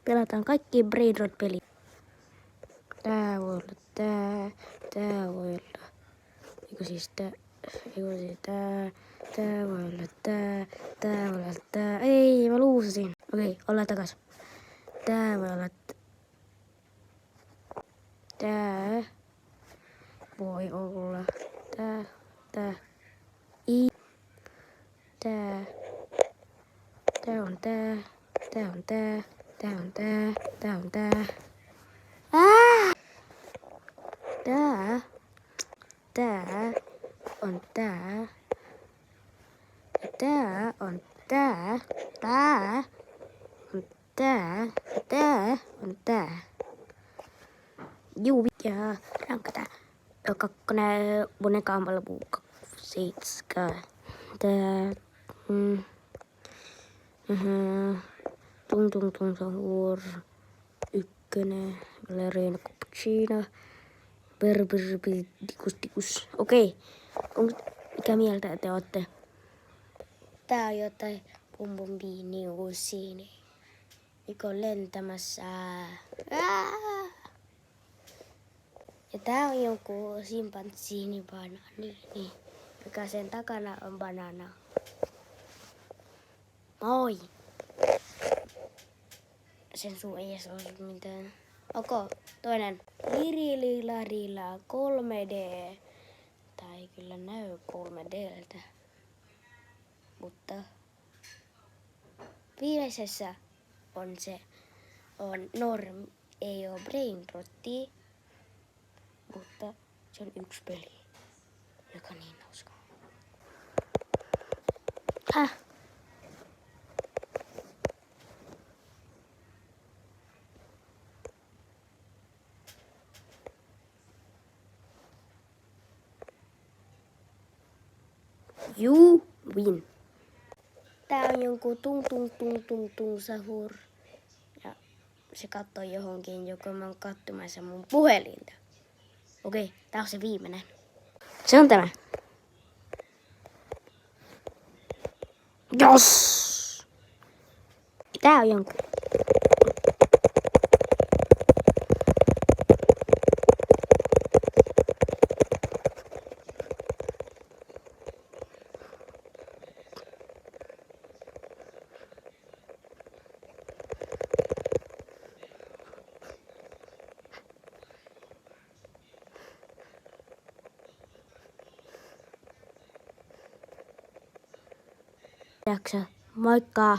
Pelataan kaikki Brainrot-pelit. Tää voi olla tää voi olla. Tää voi olla tää voi olla tää. Ei, mä luusasin. Okei, ollaan takas. Tää voi olla tää voi olla tää. Tää on tää. Tää on tää. Tää on tää. Tää on tää. Tää on tää. Ja tää on tää. Tää on tää. Ja tää on tää. Juu, ja rankata. Kakkonen vuoden kampalapuu 7. Tää. Tung sahur. 1. Ballerina cappuccino. Dikus. Okei. Mikä mieltä te ootte? Tää on jotain bumbumbiiniusiini. Mikä on lentämässä. Ja tää on joku simpansiinibanaani, mikä sen takana on banana. Moi! Sen suu ei edes ole mitään. Toinen. Lirilarila 3D. Tää ei kyllä näy 3D:ltä. Mutta viimeisessä on norm, ei oo Brainrotti. Mutta se on 1 peli, joka on niin hauskaa. You win. Tää on jonkun tung sahur. Ja se kattoo johonkin, joka mä oon kattomassa mun puhelinta. Okei, tää on se viimeinen. Se on tämä. Jos! Tää on jonkun. Jaksa. Moikka!